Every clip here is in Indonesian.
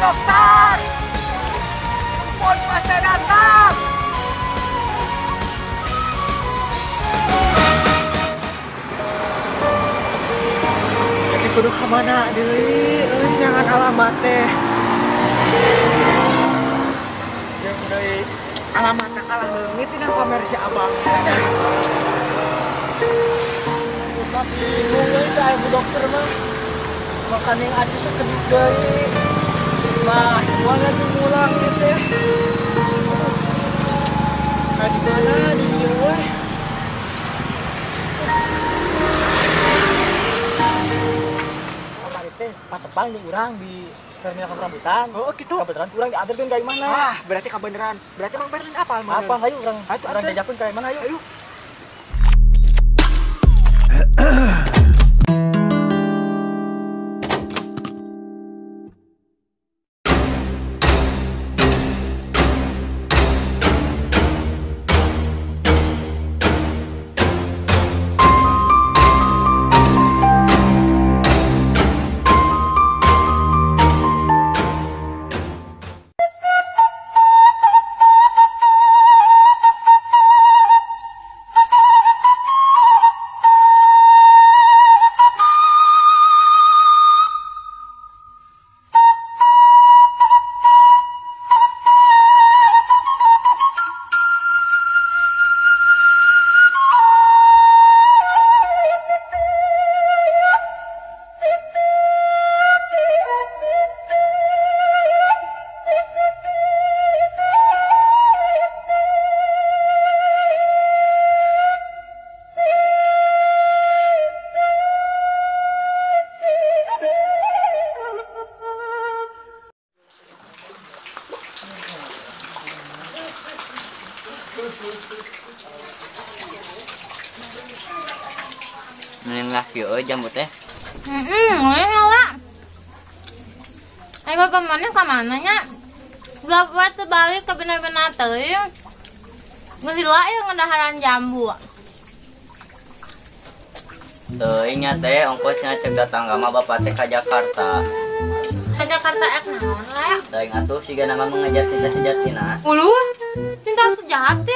dokter! Pun pasti datang! Jadi kudu kemana deui? Jangan alamat teh. Yang deui alamatna kalah leungit dina pamer si abang. Tapi bingung euy teh Bu Dokter mah. Makan yang aja sekedip deui. Mah, gimana tuh mulang teh? Di mana di dieu we? Kamari teh patepang di urang di terminal rambutan. Oh, gitu. Kebenaran urang dianterkeun ka mana? Ah, berarti kebenaran. Berarti emang beneran apa almarhum? Apa hayu urang? Urang jajakeun ka mana hayu? Ayo. Neng laki jambu teh. Ngomong lah. Ayo bapak mana ke mananya? Berapa terbalik ke benar-benar teuing. Gila ya ngedaharan jambu. Teuing nya teh ongkosnya cek datang mah bapak teh ka Jakarta. Ke Jakarta ek naon lah. Teuing atuh siga nama mengejar cinta sejatina. Ulun, cinta sejati.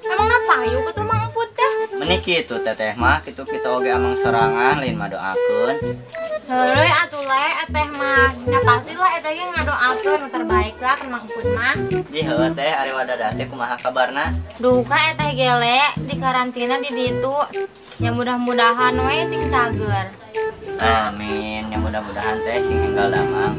Emang napayu ke tuh Mang Emput teh? Menik kitu teteh mah kitu kita oge amang sorangan lain mah doakeun. Heureui atuh le teh mah nya pasti lah eta ge ngadoakeun nu terbaik lah ke Mang Emput mah. Di heueuh teh ari wadadah teh kumaha kabarna? Duka eta gele di karantina di ditu. Ya mudah-mudahan we sing cager. Amin, ya mudah-mudahan teh sing enggal damang.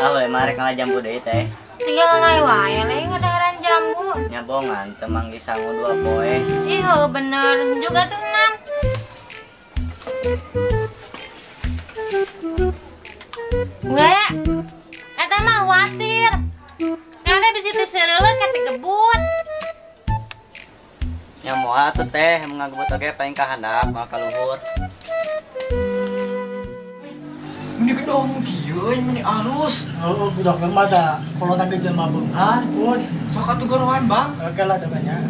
Ah we mari ngalajambu deui teh. Singgah lalai wae le ngedengeran jambu. Nyabongan temang disangu 2 poe. Ih bener juga tuh nan. Weh, eta mah khawatir. Karena bisa disereuleuh ka digebut. Nya moal tuh teh mengagebut oge paling ka handap moal ka luhur. Ini gedong kieu ini alus. Oh, budak mah da kalau tangge jelema beunghar pun. Sok atuh gorowan, Bang. Oke lah tanya.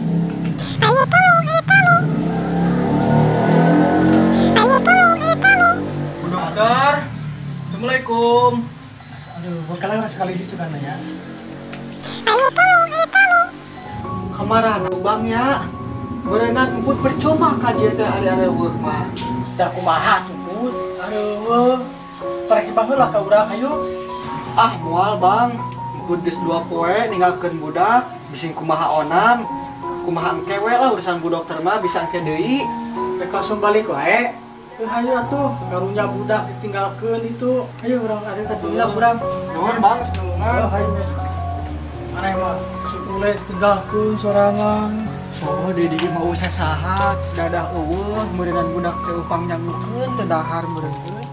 Ayo tolong. Bu Dokter. Assalamualaikum. Aduh, bakalan sekali itu kan ya. Ayo tolong. Kamarahan Bang ya. Berenang emput percuma ka dieu teh ari-ari weuh mah. Da kumaha tuh pun. Aduh. Parek baheula ka urang ayo. Ah moal Bang. Emput geus 2 poe ninggalkeun budak, bising kumaha onam. Kumaha engkewe lah urusan Bu Dokter mah bisa engke deui. Rek langsung balik wae. Ayo atuh, karunya budak ditinggalkeun itu. Ayo urang ada katulah urang. Nuhun Bang, senungan. Ayo. Aneh mah supule tinggalkeun sorangan. Oh, Dedi mau usah sahat, dadah eueuh, meureunan budak teh upang nyangukeun teh dahar meureun.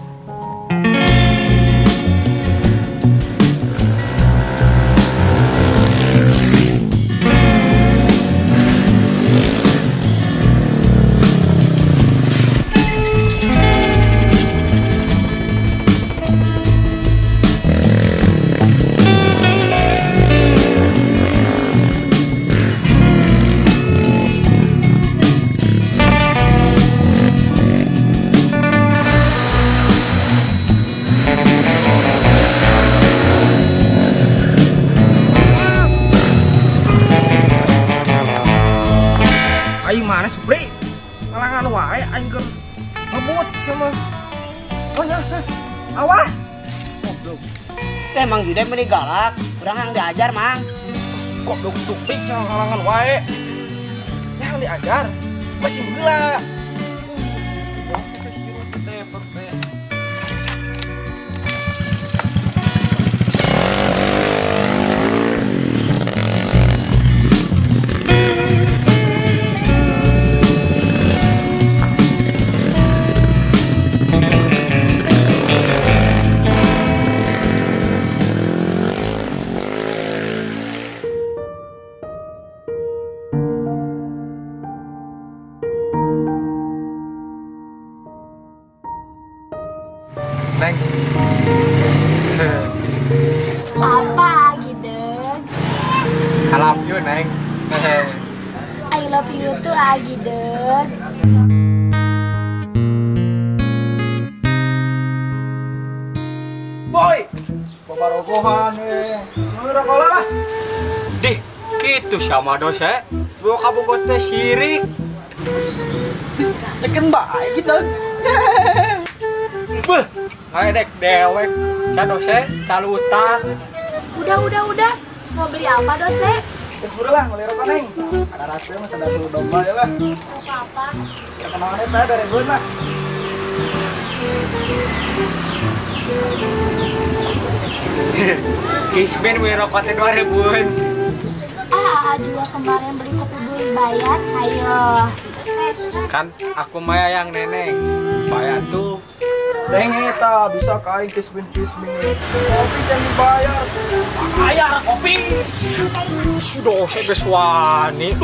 Emang Jude meni galak, urang yang diajar mang. Goblok supik yang halangan wae. Yang diajar masih heula. Neng. Apa gitu? I love you, Neng. I love you too, Agideg. Boy, babarogohan ngerokok lah. Dih, gitu sama dosa. Gua kabogot teh syirik. Yakin baik gitu. Beuh, ngeledek dewek. Can dosa, calu utang. Udah. Mau beli apa, Dose? Terus lah, ngeliat rokok, Neng. Ada rasanya masa ada bulu domba ya lah. Apa? Ya kenangannya teh dari gue lah. Kismin wih rokok teh 2000. Juga kemarin beli kopi beli bayar. Ayo. Kan aku mah yang neneng. Bayar tuh. Neng eta bisa kain kismin. Kopi jangan dibayar. Bayar kopi. Sudah saya geus wani.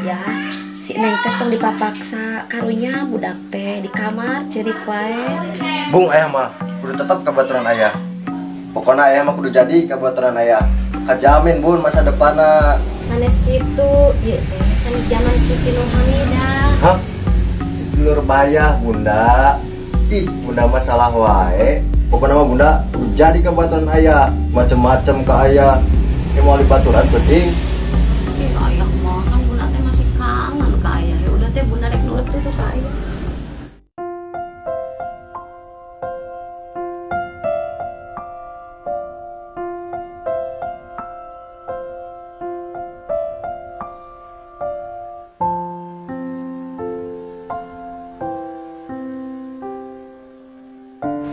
Ya, si Neng teh tong dipapaksa karunya budak teh di kamar cerik wae. Bung ayah mah kudu tetap kabaturan ayah. Pokoknya ayah mah kudu jadi kabaturan ayah. Kajamin bun masa depanna. Sanes kitu, ieu teh sanes zaman Siti Nurhamidah. Hah? Si dulur bayah bunda. Ih bunda mah salah wae. Pokoknya mah bunda kudu jadi kabaturan ayah. Macem-macem ke ayah. Ini mau libaturan penting. Ayah mah kan bunda teh masih kangen ka ayah. Ya udah teh bunda rek nurut tuh ka ayah.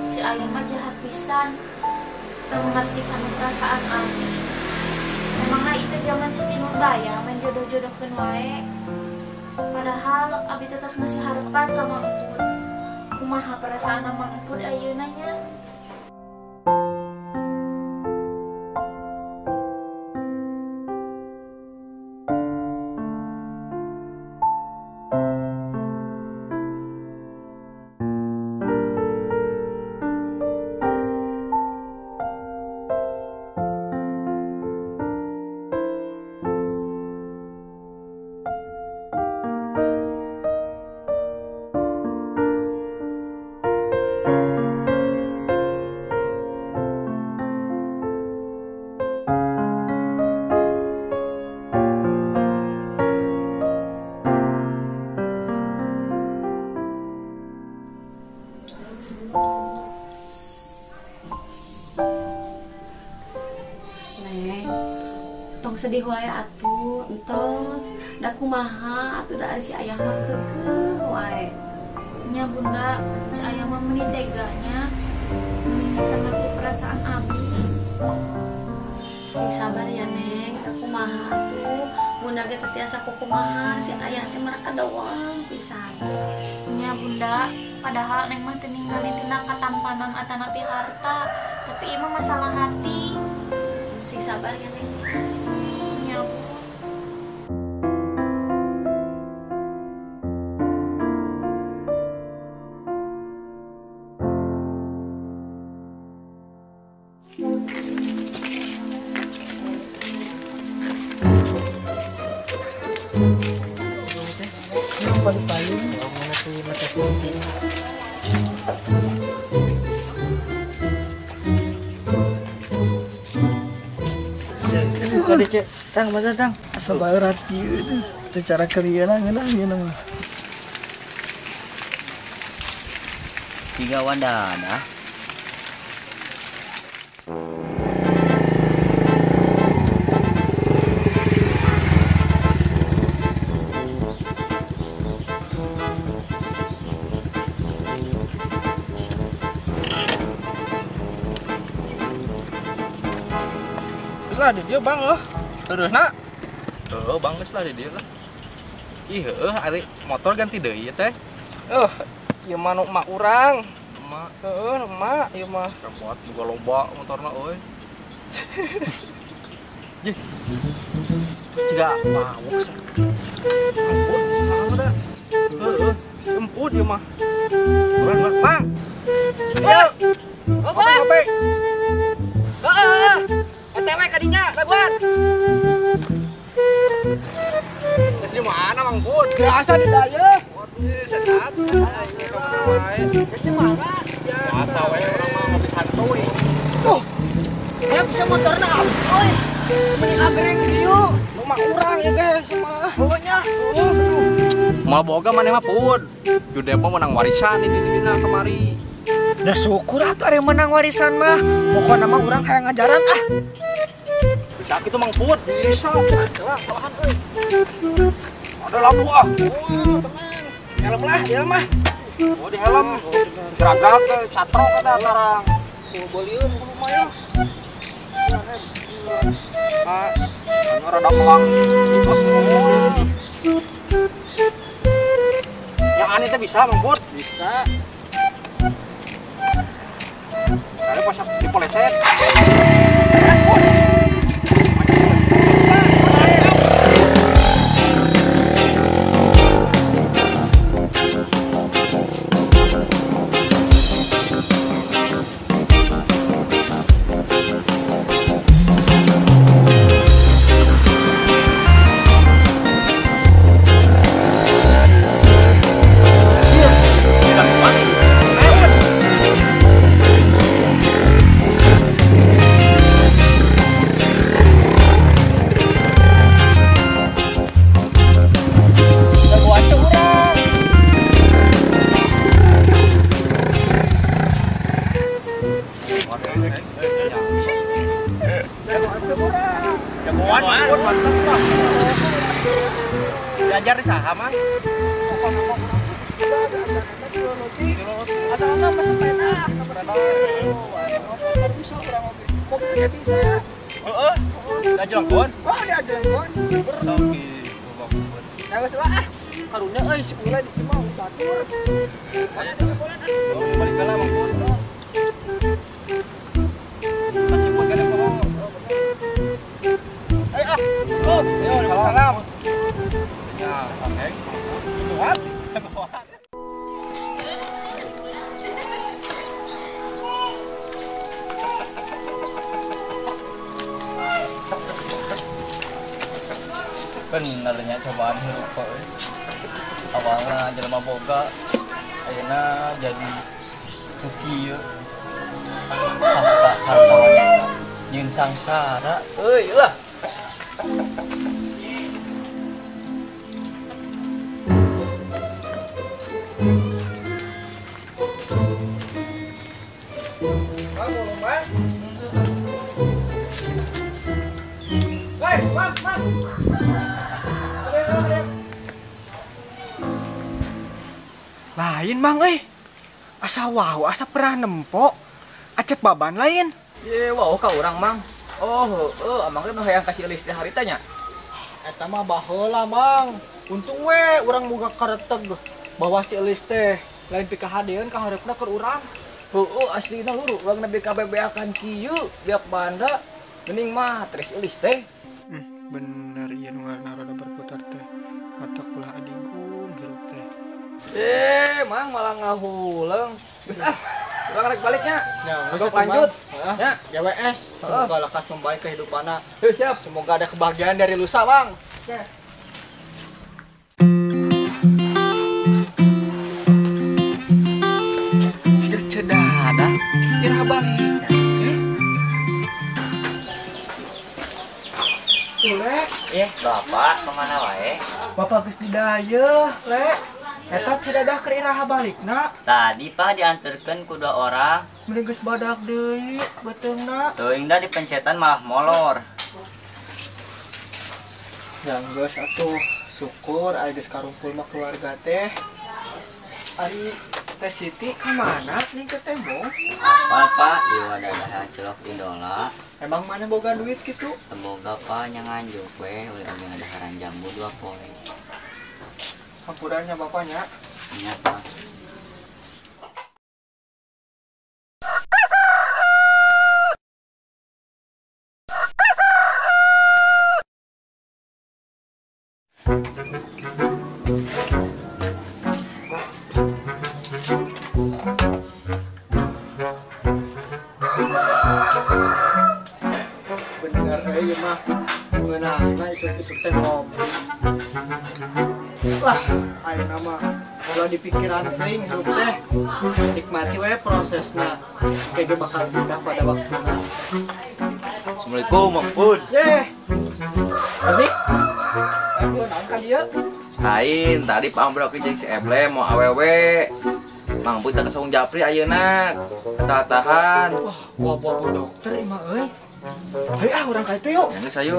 Si ayah mah jahat pisan. Teu mengertikan perasaan Abi. Memangna itu zaman Siti Nurbaya main jodoh-jodohkeun wae. Padahal Abi teh tos ngasih harapan ka Mang Emput. Kumaha perasaan Mang Emput ayeuna nya? Neng, tong sedih wae atuh, entos. Da kumaha atuh da si ayah mah keukeuh wae. Nya bunda, si ayah mah meuni teganya meninggalkan perasaan Abi. Sabar ya Neng, da kumaha atuh. Bunda ge teh tiasa kumaha si ayah teh mereka doang pisan. Nya bunda, padahal Neng mah teu ninggalin tina katampanan atanapi harta, tapi ieu mah masalah hati. Si Cik sabar ya Neng. Ya, Bu. Paling-paling orang si mata sendiri. Kade cek, tang masa tang. Asa bae rati itu. Teu cara kerieuna ngeunah ieu mah. Tiga wadana. Geus lah di dieu Bang Terusna. Heuh Bang geus lah di dieu lah. Ih heuh ari motor ganti deui teh. Ieu mah nu emak urang. Emak. Heuh emak ieu mah. Repot juga loba motorna euy. Jih. Ciga mawuk sah. Ampun salah da. Heuh emput ieu mah. Bang. Yo. Apa? Heeh. OTW kadinya, laguan. Geus di mana Mang Bud? Biasa di daya. Waduh, sehat. Geus di mana? Biasa we urang mah ngopi santuy. Tuh. Ya bisa motorna euy. Mending agreng di dieu. Nu mah urang ya guys, mah. Pokoknya. Mal boga maneh mah Pud. Jude mah menang warisan ini dina kemari. Da syukur atuh ari menang warisan mah. Pokona mah urang hayang ngajaran ah. Bisa gitu Mang Put. Bisa. Lah, salahan euy. Ada lampu ah. Oh, tenang. Helm lah, di helm mah. Oh, di helm. Gerak-gerak teh catrok eta tarang. Oh, beulium kudu mah ya. Ah, anu rada melang. Yang aneh teh bisa Mang Put. Bisa. Kali pas dipoleset. Gas, Put. Diajar di saha Mang? Asalna mah sepeda. Motor bisa urang oge. Mobil bisa. Heeh. Diajar kon? Oh, diajar kon. Oke. Ya geus lah. Karunya euy si Ula di mah batur. Aya teh bolan ah. Oh, balik heula Mang Put. Kaciput kana poho. Ayo ah. Go. Ayo, salam. Ya, oke. Buat. Benernya cobaan hirup euy. Awalna jelema boga, ayeuna jadi kieu. Harta wanita jeung sangsara euy lah. Lain Mang euy. Asa wow, asa pernah nempok. Acep baban lain. Ye, wow ka urang Mang. Oh, amang teh nu hayang kasih list teh harita nya. Eta mah baheula Mang. Untung we urang boga kareteg bawa si list teh. Lain pika hadeun ka hareupna keur urang. Heueuh aslina luru urang nepi ka bebeakan kieu biak banda. Mending mah tres ilis teh. Bener iya nu ngaranna roda berputar teh. Mata kulah adigung hirup teh. Mang malah ngahuleung. Geus ah. Urang rek baliknya. Ya, Untuk lanjut. Ya, GWS. Semoga lekas membaik kehidupannya. Siap. Semoga ada kebahagiaan dari lusa, Bang. Oke. Siga cedana ira balik. Bapak kemana wae? Bapak geus di daya, Le. Eta cidadah keur iraha balikna. Tadi Pak diantarkan ku 2 orang. Mending geus badak deui beteungna. Teuing da dipencetan malah molor. Yang geus atuh syukur aya geus karumpul mah keluarga teh. Ari Teh Siti ka mana nih ke tembok? Pak di wadadahan celok idola. Emang mana boga duit gitu? Semoga Pak nyanganjuk we oleh ngadaharan jambu 2 poe. Hampuranya bapaknya. Iya Pak. Bener ieu mah ngeunahna isuk-isuk teh ngopi. Lah, ayeuna mah kalau di pikiran teuing hirup teh nikmati we prosesna. Kayaknya bakal indah pada waktunya. Assalamualaikum, Mang Pun. Yeh. Tapi aku naon ka dieu? Lain, tadi Pak Ambrok jeung si Eble mau awewe. Mang Pun teh kasung japri ayeuna. Tahan. Wah, bawa dokter imah euy. Hei urang ka itu yuk. Yang geus ayo.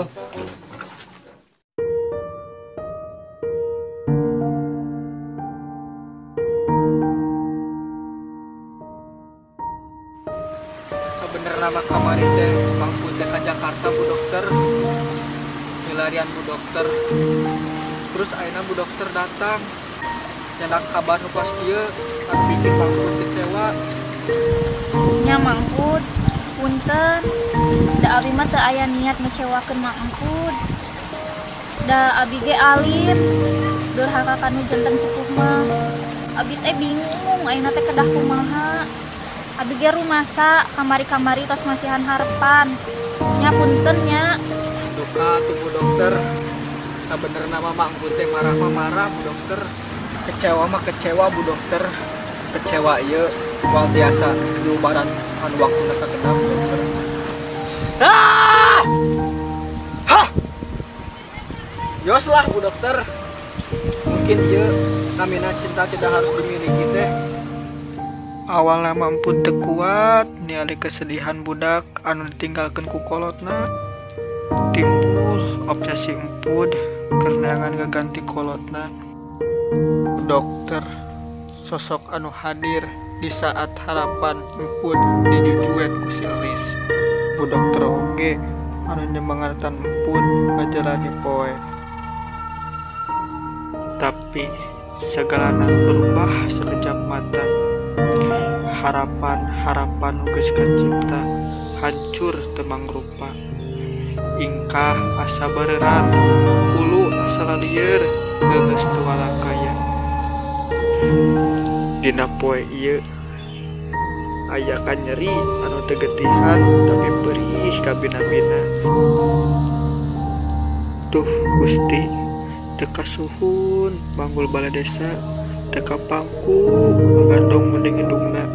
Sebenernya mah kamari teh Mang Pun teh ka Jakarta Bu Dokter. Milarian Bu Dokter. Terus ayeuna Bu Dokter datang. Nyandak kabar nu pas ieu anu bikin Mang Pun kecewa. Nya Mangpud, punten. Da abi mah teu aya niat ngecewakeun Mangpud. Da abi ge alim, durhaka kanu janten sepuh mah. Abi teh bingung ayeuna teh kedah kumaha. Abi ge rumasa kamari-kamari tos masihan harapan. Nya punten nya. Duka tuh Bu Dokter. Sebenernya mah Mang Pun teh marah mah marah Bu Dokter. Kecewa mah kecewa Bu Dokter. Kecewa ieu wal biasa diubaran anu waktuna sakedap Bu Dokter. Ah! Hah! Yos lah Bu Dokter. Mungkin ieu namina cinta tidak harus dimiliki teh. Awalnya Mampun teu kuat ningali kesedihan budak anu ditinggalkeun ku kolotna. Timbul obsesi empud keur ganti kolotna. Dokter sosok anu hadir di saat harapan empud dijujuet ku si Elis. Bu Dokter oge anu nyemangartan empud ngajalani poe. Tapi segalana berubah sekejap mata. Harapan geus kacipta hancur temang rupa. Ingkah asa bererat, ulu asa lalieur, geus teu walakaya. Dina poe ieu aya kan nyeri anu teu getihan tapi perih ka bina-bina. Duh Gusti, teu kasuhun banggul bala desa, teu kapangku ngagandong mending indungna.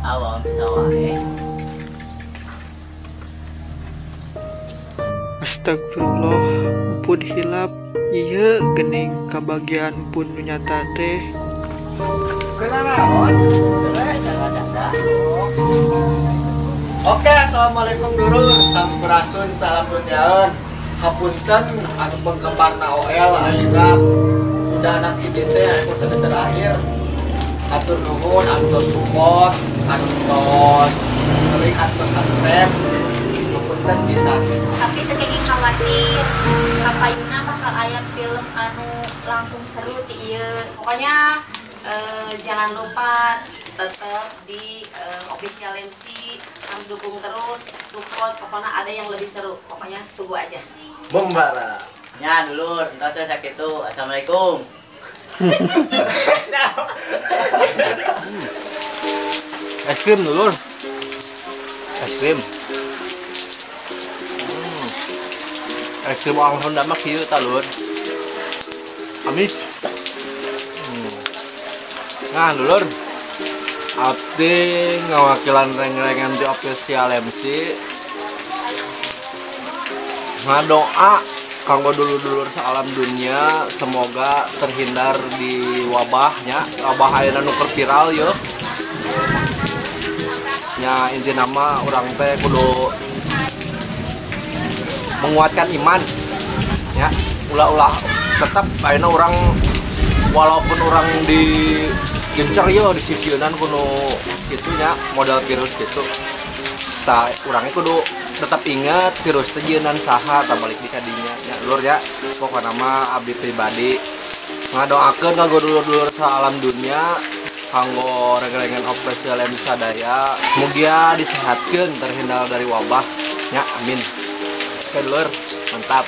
Awam wae. Astagfirullah, pun hilap. Iya gening kabagian pun nyata teh. Oke, assalamualaikum dulur, sampurasun, salam dunyaeun. Hapunten anu penggembarna OL ayeuna udah anak kieu teh episode terakhir. Atur nuhun anu support, anu tos teuing anu subscribe. Hapunten bisa. Tapi teu kenging khawatir. Kapayuna bakal aya film anu langkung seru ti ieu. Pokoknya jangan lupa tetap di official MC harus dukung terus, support, pokoknya ada yang lebih seru. Pokoknya tunggu aja. Membara. Ya dulur, entar saya sakit tuh. Assalamualaikum. Es krim dulur. Es krim. Es krim orang Sunda mah kieu ta lur. Amis. Nah dulur. Abdi ngawakilan reng-rengan di official MC. Ngadoa kanggo dulur-dulur salam dunia semoga terhindar di wabahnya. Wabah ayeuna nu keur viral yeuh. Nya inti nama orang teh kudu menguatkan iman ya, ulah tetap ayeuna orang walaupun orang di gencar yo di sipieun kudu gitunya modal virus gitu tah urangnya kudu tetap ingat virus teh jeunan saha tah balik di kadinya nya lur ya. Pokona mah abdi pribadi ngadoakeun kanggo dulur-dulur salam dunia kanggo reng-rengan official MC sadaya mugia disehatkeun terhindar dari wabah nya amin. Oke dulur, mantap.